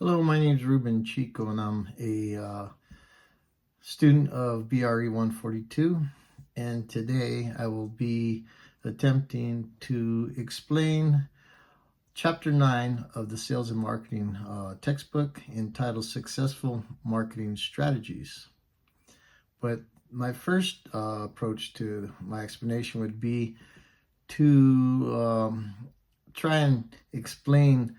Hello, my name is Ruben Chico, and I'm a student of BRE 142. And today I will be attempting to explain Chapter 9 of the Sales and Marketing textbook entitled Successful Marketing Strategies. But my first approach to my explanation would be to try and explain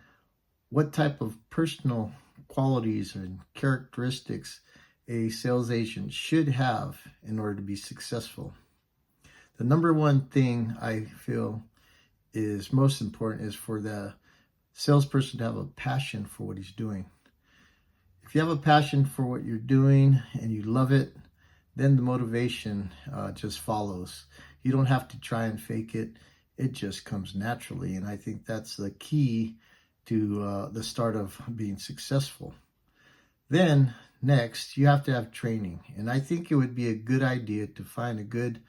what type of personal qualities and characteristics a sales agent should have in order to be successful. The number one thing I feel is most important is for the salesperson to have a passion for what he's doing. If you have a passion for what you're doing and you love it, then the motivation just follows. You don't have to try and fake it. It just comes naturally. And I think that's the key to the start of being successful. Then next, you have to have training. And I think it would be a good idea to find a good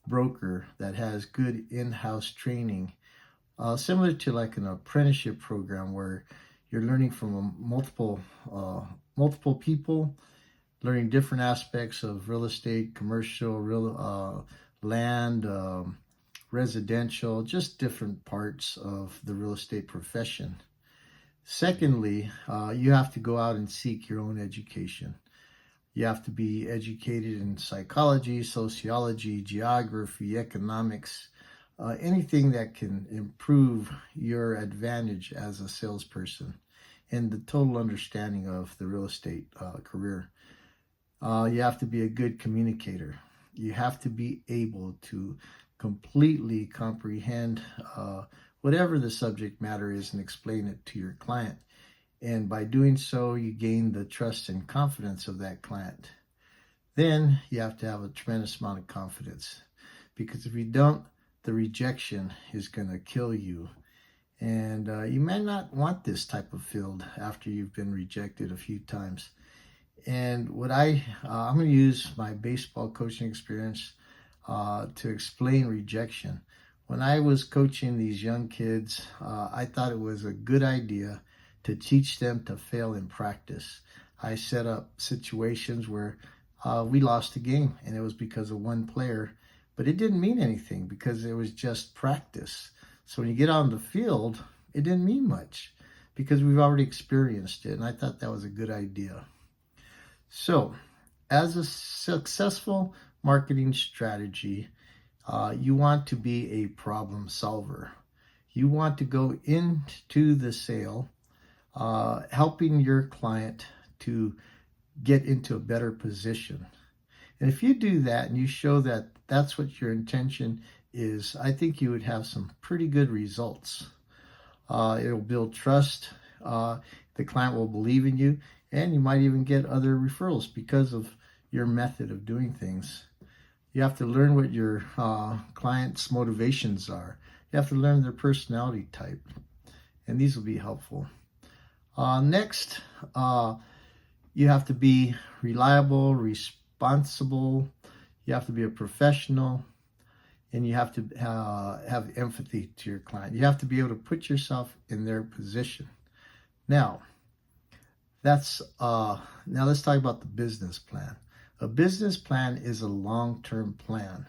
broker that has good in-house training, similar to like an apprenticeship program where you're learning from multiple people, learning different aspects of real estate, commercial, land, residential, just different parts of the real estate profession. Secondly, you have to go out and seek your own education. You have to be educated in psychology, sociology, geography, economics, anything that can improve your advantage as a salesperson and the total understanding of the real estate career. You have to be a good communicator. You have to be able to completely comprehend whatever the subject matter is and explain it to your client. And by doing so, you gain the trust and confidence of that client. Then you have to have a tremendous amount of confidence, because if you don't, the rejection is going to kill you. And you may not want this type of field after you've been rejected a few times. And what I'm going to use my baseball coaching experience to explain rejection. When I was coaching these young kids, I thought it was a good idea to teach them to fail in practice. I set up situations where we lost a game, and it was because of one player, but it didn't mean anything because it was just practice. So when you get on the field, it didn't mean much because we've already experienced it, and I thought that was a good idea. So, as a successful marketing strategy, you want to be a problem solver. You want to go into the sale, helping your client to get into a better position. And if you do that and you show that that's what your intention is, I think you would have some pretty good results. It'll build trust. The client will believe in you, and you might even get other referrals because of your method of doing things. You have to learn what your client's motivations are. You have to learn their personality type, and these will be helpful. Next, you have to be reliable, responsible. You have to be a professional, and you have to have empathy to your client. You have to be able to put yourself in their position. Now, let's talk about the business plan. A business plan is a long-term plan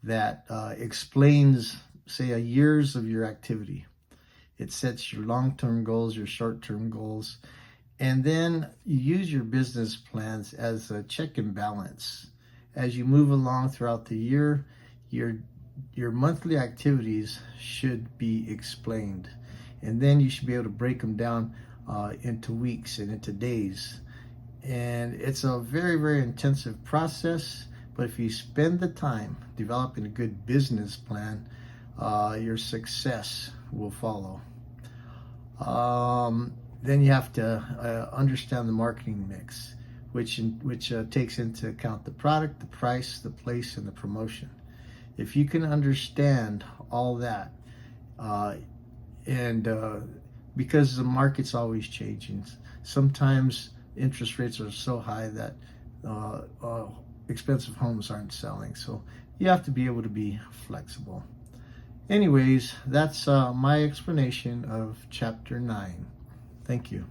that explains, say, years of your activity. It sets your long-term goals, your short-term goals, and then you use your business plans as a check and balance. As you move along throughout the year, your monthly activities should be explained, and then you should be able to break them down into weeks and into days. And it's a very, very intensive process, but if you spend the time developing a good business plan, your success will follow. Then you have to understand the marketing mix, which takes into account the product, the price, the place, and the promotion. If you can understand all that, because the market's always changing, sometimes interest rates are so high that expensive homes aren't selling. So you have to be able to be flexible. Anyways, that's my explanation of Chapter 9. Thank you.